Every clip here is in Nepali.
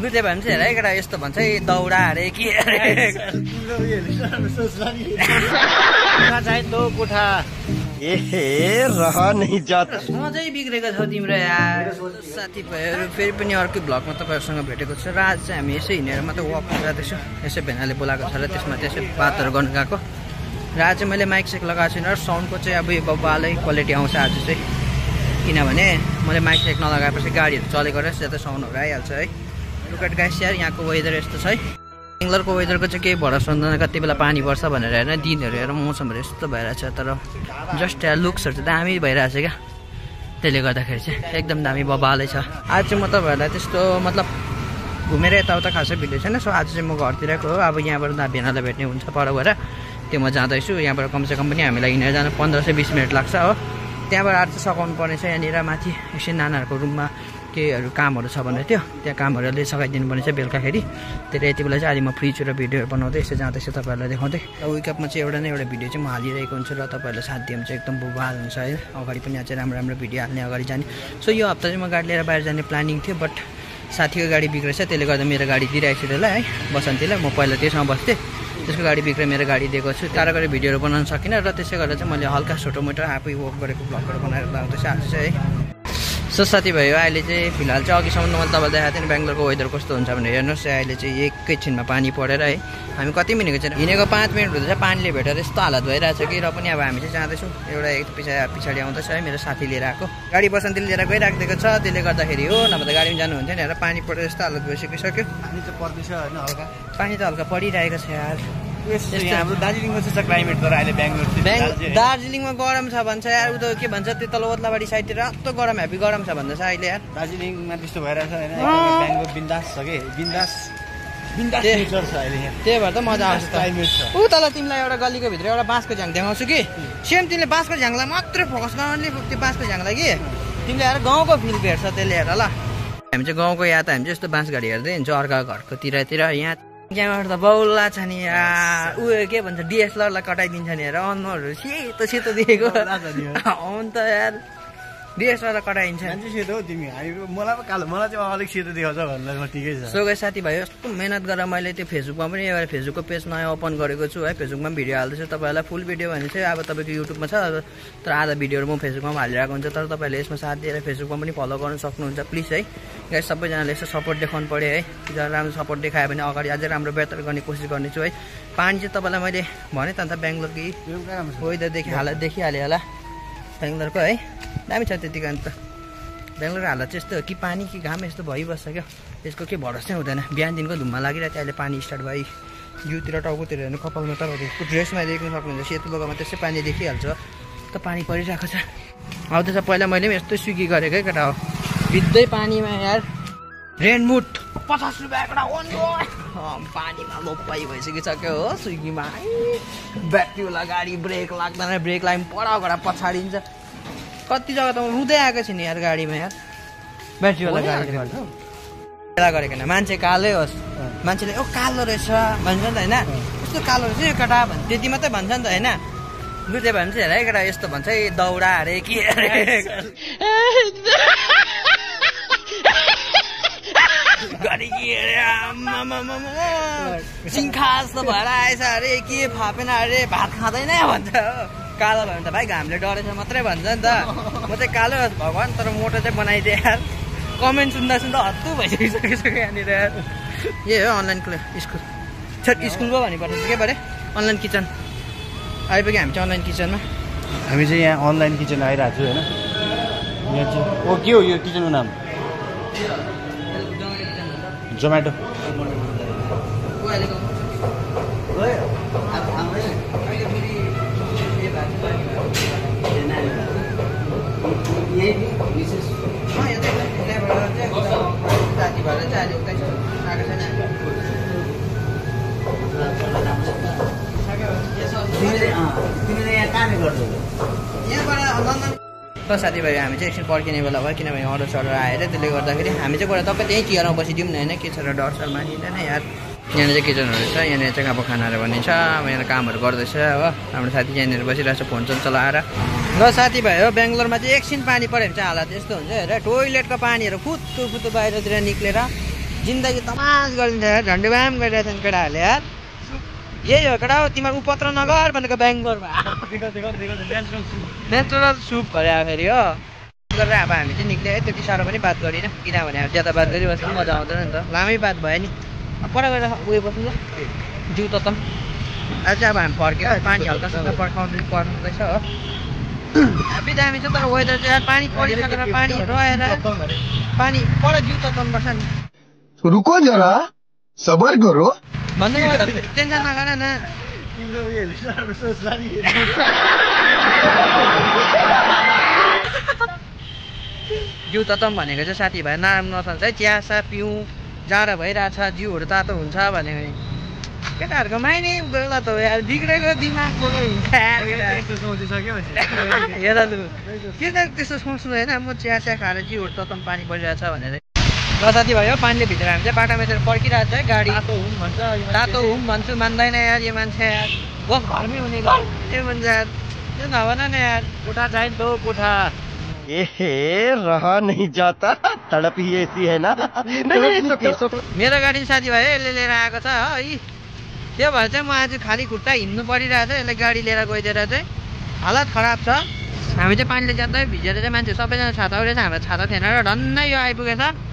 बुझ्दै भयो भने चाहिँ हेर केटा यस्तो भन्छ है दौडा अरे के अरे मजै बिग्रेको छौ तिम्रो यार साथीभाइहरू। फेरि पनि अर्कै भ्लगमा तपाईँहरूसँग भेटेको छु र आज चाहिँ हामी यसै हिँडेर मात्रै वक जाँदैछु। यसै भेनाले बोलाएको छ र त्यसमा त्यसै बातहरू गर्नु गएको र आज चाहिँ मैले माइक सेक लगाएको छुइनँ र साउन्डको चाहिँ अब यो बब्बालै क्वालिटी आउँछ आज चाहिँ, किनभने मैले माइक सेक नलगाएपछि गाडीहरू चलेको रहेछ त्यता साउन्डहरू आइहाल्छ है। लुकेट गाइस यार यहाँको वेदर यस्तो छ है। बेङ्गलोरको वेदरको चाहिँ केही भरोसा हुँदैन, कति बेला पानी पर्छ भनेर होइन। दिनहरू हेरेर मौसमहरू यस्तो भइरहेछ, तर जस्ट यार लुक्सहरू चाहिँ दामी भइरहेछ क्या। त्यसले गर्दाखेरि चाहिँ एकदम दामी बबालै छ। आज चाहिँ म तपाईँहरूलाई त्यस्तो मतलब घुमेर यताउता खासै भिडियो छैन। सो आज चाहिँ म घरतिरको हो। अब यहाँबाट भेनालाई भेट्ने हुन्छ पर गएर, त्यो म जाँदैछु। यहाँबाट कमसेकम पनि हामीलाई हिँडेर जानु 15 से 20 मिनट लाग्छ हो। त्यहाँबाट आज चाहिँ सघाउनु पर्ने छ यहाँनिर माथि एकछिन नानाहरूको रुममा केहीहरू कामहरू छ भनेर थियो, त्यहाँ कामहरूले सघाइदिनु पर्ने छ बेलुकाखेरि। त्यसले यति बेला चाहिँ अहिले म फ्री छु र भिडियोहरू बनाउँदै यसो जाँदैछु तपाईँहरूलाई देखाउँदै। र विकअपमा चाहिँ एउटा न एउटा भिडियो चाहिँ म हालिरहेको हुन्छु र तपाईँहरूलाई साथ दियो भने चाहिँ एकदम बुबाल हुन्छ है। अगाडि पनि अझै राम्रो राम्रो भिडियो हाल्ने अगाडि जाने। सो यो हप्ता चाहिँ म गाडी लिएर बाहिर जाने प्लानिङ थियो, बट साथीको गाडी बिग्रेछ, त्यसले गर्दा मेरो गाडी दिइरहेको छु त्यसलाई है बसन्तीलाई। म पहिला त्यसमा बस्थेँ, त्यसको गाडी बिग्रेर मेरो गाडी दिएको छु। टाढा गएर भिडियोहरू बनाउन सकिनँ र त्यसै गर्दा चाहिँ मैले हल्का छोटोमोटो आफै वक गरेको भ्लगहरू बनाएर लाउँदैछु आज चाहिँ है। सो साथीभाइ अहिले चाहिँ फिलहाल चाहिँ अघिसम्म मैले तपाईँलाई देखाएको थिएँ बेङ्गलोरको वेदर कस्तो हुन्छ भनेर। हेर्नुहोस् अहिले चाहिँ एकैछिनमा पानी परेर है हामी कति मिनेको छैन, हिँडेको 5 मिनट हुँदैछ पानीले भेटेर यस्तो हालत भइरहेछ कि। र पनि अब हामी चाहिँ जाँदैछौँ, एउटा एक पछाडि आउँदैछ है मेरो साथी लिएर आएको। गाडी बसन्तीले लिएर गइराखिदिएको छ, त्यसले गर्दाखेरि हो, नभए त गाडीमा जानुहुन्थ्यो नि। हेर पानी परेर यस्तो हालत भइसकिसक्यो। पानी त पर्दैछ होइन, हल्का पानी त हल्का परिरहेको छ यार। हाम्रो दार्जिलिङको चाहिँ क्लाइमेट तर अहिले दार्जिलिङमा गरम छ भन्छ यार। उता के भन्छ त्यो तल ओद्लाबाडी साइडतिर कस्तो गरम हेभी गरम छ भन्दैछ अहिले यार। दार्जिलिङमा त्यस्तो भइरहेछ होइन, बेङ्गलोर बिन्दास छ कि बिन्दास नेचर छ अहिले यहाँ। त्यही भएर त मजा आउँछ क्लाइमेट छ। ऊ तल तिमीलाई एउटा गलीको भित्र एउटा बाँसको झ्याङ देखाउँछु कि, सेम तिमीले बाँसको झ्याङलाई मात्रै फोकस गर्नु त्यो बाँसको झ्याङलाई कि तिमीले हेर गाउँको फिल भेट्छ त्यसले हेर ल। हामी चाहिँ गाउँको या त हामी चाहिँ यस्तो बाँस गाडी हेर्दै हिँड्छौँ अर्का घरको तिर यहाँबाट त बौला छ नि यार। उयो के भन्छ डिएसएलआरलाई कटाइदिन्छ नि हेर, अनुहारहरू सेतो सेतो देखेको अन्त यार डिएसएलआरलाई कटाइदिन्छ। सेतो तिमी मलाई पो कालो, मलाई चाहिँ अलिक सेतो देखाउँछ भन्दा ठिकै छ। सो गाइस साथीभाइ यस्तो मेहनत गरेर मैले त्यो फेसबुकमा पनि एउटा फेसबुकको पेज नयाँ ओपन गरेको छु है। फेसबुकमा पनि भिडियो हाल्दैछु तपाईँहरूलाई। फुल भिडियो भने चाहिँ अब तपाईँको युट्युबमा छ, तर आधा भिडियोहरू म फेसबुकमा पनि हालिरहेको हुन्छ। तर तपाईँहरूले यसमा साथ दिएर फेसबुकमा पनि फलो गर्नु सक्नुहुन्छ प्लिज है गाइस। सबैजनाले यसो सपोर्ट देखाउनु पऱ्यो है, राम्रो सपोर्ट देखायो भने अगाडि अझै राम्रो बेटर गर्ने कोसिस गर्नेछु है। पानी चाहिँ तपाईँलाई मैले भने त अन्त बेङ्गलोरकै वेदरदेखि हालत देखिहालेँ होला बेङ्गलोरको है, दामी छ त्यतिको। अन्त बेङ्गलोरको हालत चाहिँ यस्तो हो कि पानी कि घाम यस्तो भइबस्छ क्या, त्यसको केही भरोसै हुँदैन। बिहानदेखिको धुम्मा लागिरहेको थियो, अहिले पानी स्टार्ट भयो जिउतिर टाउकोतिर हेर्नु कपालमा, तर ड्रेसमा देख्नु सक्नुहुन्छ सेतो लुगामा त्यसै पानी देखिहाल्छ त पानी परिरहेको छ। आउँदैछ पहिला मैले पनि यस्तो स्विगी गरेको है केटा हो, भिज्दै पानीमा यार रेनबुट 50 रुपियाँ एउटा पानीमा लोपाइ भइसकिसक्यो हो स्विगीमा। ब्याट्रीवाला गाडी ब्रेक लाग्दैन, ब्रेक लाइन पढाबाट पछाडिन्छ। कति जग्गा त म रुँदै आएको छु नि यार गाडीमा यार ब्याट्रीवाला गाडीले गर्दा। बेला गरेको होइन मान्छे कालै होस्, मान्छेले ओ कालो रहेछ भन्छ नि त होइन, यस्तो कालो रहेछ यो केटा भन्छ, त्यति मात्रै भन्छ नि त होइन। बुझ्दै भयो भने चाहिँ हेर केटा यस्तो भन्छ है दौडा अरे के अरे गाडी के अरे सिङ्खा जस्तो भएर आएछ अरे के फापेन अरे भात खाँदैन भन्छ। कालो भयो भने त भाइ घामले डरेछ मात्रै भन्छ नि त। म चाहिँ कालो भगवान् तर मोटो चाहिँ बनाइदिएँ यार। कमेन्ट सुन्दा सुन्दा हत्तु भइसकिसक्यो यहाँनिर यार। यही हो अनलाइन स्कुल स्कुल पो भन्नुपर्छ के परे अनलाइन किचन आइपुग्यो हामी चाहिँ अनलाइन किचनमा। हामी चाहिँ यहाँ अनलाइन किचन आइरहेको छु होइन। यहाँ चाहिँ ओ के हो यो किचनको नाम? जोमेटो। साथीभाइ हामी चाहिँ एकछिन पर्खिने बेला भयो, किनभने अर्डर सर्डर आएर त्यसले गर्दाखेरि हामी चाहिँ गएर टक्कै त्यहीँ चियरमा बसिदिउँ न होइन। के छ र डर सर मानिँदैन यार। यहाँनिर चाहिँ किचनहरू छ, यहाँनिर चाहिँ अब खानाहरू बनिन्छ, अब यहाँ कामहरू गर्दैछ हो। हाम्रो साथी यहाँनिर बसिरहेको छ फोन चलाएर। र साथीभाइ हो बेङ्गलोरमा चाहिँ एकछिन पानी पऱ्यो भने चाहिँ हालत यस्तो हुन्छ हेर, टोइलेटको पानीहरू फुत्तु फुत्तु बाहिरतिर निक्लेर जिन्दगी तमास गरिन्छ यार झन्डुबाम गरिरहेको छन् केटाहरूले यार यही हो केटा हो तिमीहरू उपत्र नगर भनेको बेङ्गलोरमा नेचुरल सुप गरे फेरि हो गरेर अब हामी चाहिँ निक्ल्यो है त्यति साह्रो पनि बात गरिनँ किनभने अब ज्यादा बात गरिबस्नु मजा आउँदैन नि त लामै बात भयो नि पर गएर उयो बस्नु ल जिउ त आज चाहिँ अब हामी फर्क्यो पानी हल्का सल्का पर्नुहुँदैछ हो हेभी दामी छ तर वेदर चाहिँ यार पानी परिसकेर पानीहरू आएर पानी पर जिउ त तन्नुपर्छ नि रुको जरा सबर करो भन्दै टेन्सन नगर न जिउ ततम भनेको चाहिँ साथीभाइ नराम्रो नचल्छ है चियासा पिउँ जाडो भइरहेछ जिउहरू तातो हुन्छ भने केटाहरूको माइने बेला त यार बिग्रेको दिमाग हेर लु के त त्यस्तो सोच्नु होइन म चिया खाएर जिउहरू ततम पानी परिरहेछ भनेर र साथीभाइ हो पानीले भित्र हामी चाहिँ बाटामा चाहिँ पर्खिरहेको छ है गाडी तातो हुम भन्छु मान्दैन यार यो मान्छे यार बस घरमै हुने यो मान्छे यार त्यो नभन न यार कोठा चाहिन्छ हो कोठा रहा नहीं जाता तड़प ही ऐसी है ना मेरो गाडी साथीभाइ यसले लिएर आएको छ है त्यो भएर चाहिँ म आज खाली खुट्टा हिँड्नु परिरहेको छ यसले गाडी लिएर गइदिएर चाहिँ हालत खराब छ हामी चाहिँ पानीले ज्यादै भिजेर चाहिँ मान्छे सबैजना छाता उडेछ हाम्रो छाता थिएन र डन्नै यो आइपुगेछ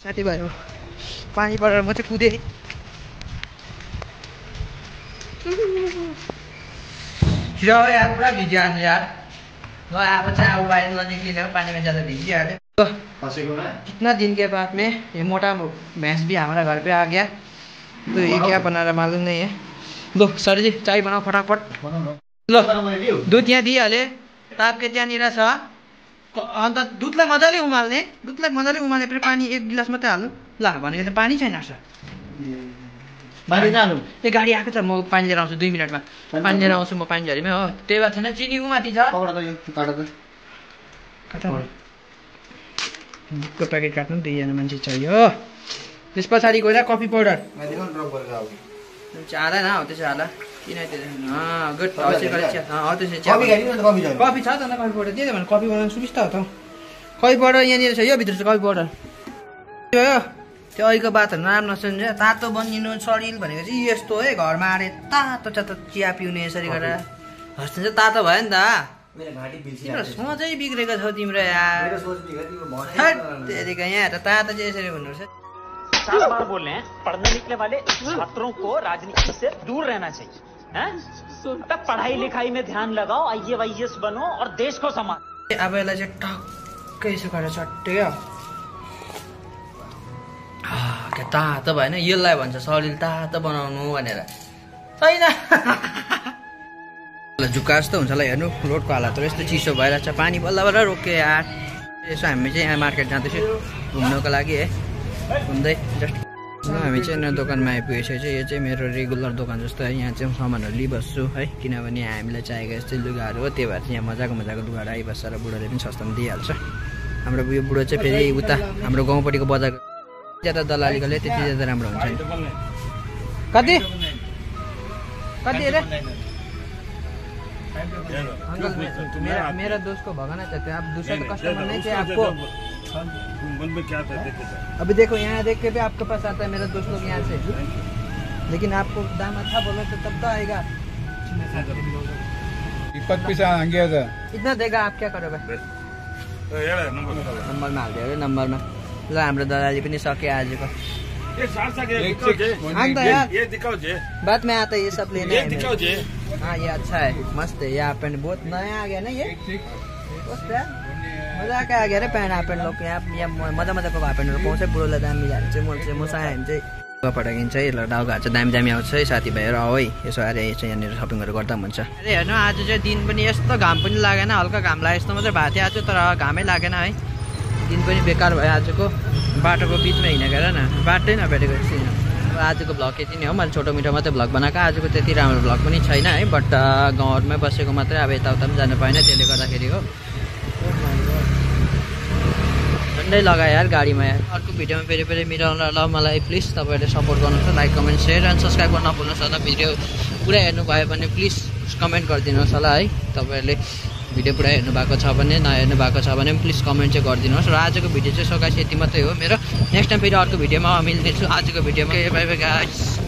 साथीभाइ हो पानी परेर म चाहिँ कुदेँ हिजो यार पुरा भिजिहाल्नु यार ल अब चाहिँ अब बाहिर ननिक्लिने पानी में ज़्यादा भीग गया कितना दिन के बाद में ये मोटा भैंस भी हमारा घर पे आ गया तो ये क्या बना रहा मालूम नहीं है लो सर जी चाय बनाओ फटाफट लो दूध यहाँ दिइहालेँ तापके त्यहाँनिर छ अन्त दुधलाई मजाले उमाल्ने फेरि पानी एक गिलास मात्रै हाल्नु ल भनेको त पानी छैन सर ए गाडी आएको छ म पानी लिएर आउँछु 2 मिनटमा पानी लिएर आउँछु म पानी झरीमै हो त्यही भएर छैन चिनी उमाथि छ दुधको प्याकेट काट्नु 2 जना मान्छे चाहियो त्यस पछाडि गएर कफी पाउडर हाल न हौ त्यसो हाल किन गुड कफी छ त कफी पाउडर त्यही भने कफी बनाउनु सुविस्ता हो त कफी पाउडर यहाँनिर छ यो भित्र छ कफी पाउडर त्यो अहिलेको बातहरू नराम्रो नसुन्छ तातो बनिनु शरीर भनेको चाहिँ यस्तो है घरमा आएर तातो तातो चिया पिउने यसरी गरेर हस्ते चाहिँ तातो भयो नि त सोचै बिग्रेको छौ तिम्रो यार यहाँ त तातो चाहिँ यसरी भन्नुपर्छ 4 बार बोल रहे हैं पढ़ने निकले वाले छात्रों को राजनीति से दूर रहना चाहिए हैं? तब पढ़ाई लिखाई में ध्यान लगाओ IAS बनो और देश को संभालो अब यसलाई चाहिँ टक्कै यसो गरेर चट्ट्यो के तातो भएन यसलाई भन्छ शरीर तातो बनाउनु भनेर छैन जुका जस्तो हुन्छ होला हेर्नु रोडको हालत यस्तो चिसो भइरहेछ पानी बल्ल बल्ल रोक्यो यार यसो हामी चाहिँ यहाँ मार्केट जाँदैछु घुम्नको लागि है घुम्दै जस्ट हामी चाहिँ नयाँ दोकानमा आइपुगेपछि चाहिँ यो चाहिँ मेरो रेगुलर दोकान जस्तो है यहाँ चाहिँ सामानहरू लिइबस्छु है किनभने हामीलाई चाहिएको यस्तै लुगाहरू हो त्यही भएर चाहिँ यहाँ मजाको लुगाहरू आइबस्छ र बुढोले पनि सस्तामा दिइहाल्छ हाम्रो यो बुढो चाहिँ फेरि उता हाम्रो गाउँपट्टिको बजार ज्यादा दलालीकोले त्यति ज्यादा राम्रो हुन्छ नि कति कति अरे अंकल मेरा दोस्त को भगाना चाहते हैं आप दूसरा तो कस्टमर नहीं चाहिए आपको अभी देखो यहाँ देख के भी आपके पास आता है मेरा दोस्त लोग यहाँ से लेकिन आपको दाम अच्छा बोलो तो तब तो आएगा इतना देगा आप क्या करोगे नंबर में हाल दियो नंबर में ल हाम्रो दलाली पनि सक्यो आजको बाद में आता ये सब लेने हाँ ये अच्छा है मस्त है ये पैंट बहुत नया आ गया ना ये मजा क्या आ गया रे पैंट हाफ पैंट लोग यहाँ मजा मजाको हाफ पैंटहरू पाउँछ बुढोलाई दाम मिलाएर चाहिँ म सायद चाहिँ पठाइन्छ है ल डाउगाहरू चाहिँ दामी दामी आउँछ है साथीभाइहरू आऊ है यसो आएर चाहिँ यहाँनिर सपिङहरू गर्दा पनि हुन्छ अरे हेर्नु आज चाहिँ दिन पनि यस्तो घाम पनि लागेन हल्का घाम लाग्यो यस्तो मात्रै भएको थियो आज तर घामै लागेन है दिन पनि बेकार भयो आजको बाटोको बिचमा हिँडेको हेर न बाटै नभेटेको आजको भ्लग यति नै हो। मैले छोटो मिठो मात्रै भ्लग बनाएको, आजको त्यति राम्रो भ्लग पनि छैन है। बट गाउँमै बसेको मात्रै, अब यताउता पनि जानु पाएन, त्यसले गर्दाखेरि हो। झन्डै लगायो यार गाडीमा यार। अर्को भिडियोमा फेरि फेरि मिलाउन ल मलाई प्लिज तपाईँहरूले सपोर्ट गर्नुहोस्, like comment share and subscribe गर्न नभुल्नुहोस् होला। भिडियो पुरा हेर्नुभयो भने प्लिज कमेन्ट गरिदिनुहोस् होला है। तपाईँहरूले भिडियो पुरा हेर्नु भएको छ भने, नहेर्नु भएको छ भने प्लिज कमेन्ट चाहिँ गरिदिनुहोस्। र आजको भिडियो चाहिँ सकाश यति मात्रै हो मेरो। नेक्स्ट टाइम फेरि अर्को भिडियोमा मिल्नेछु। आजको भिडियोमा बाइ बाइ गाइस।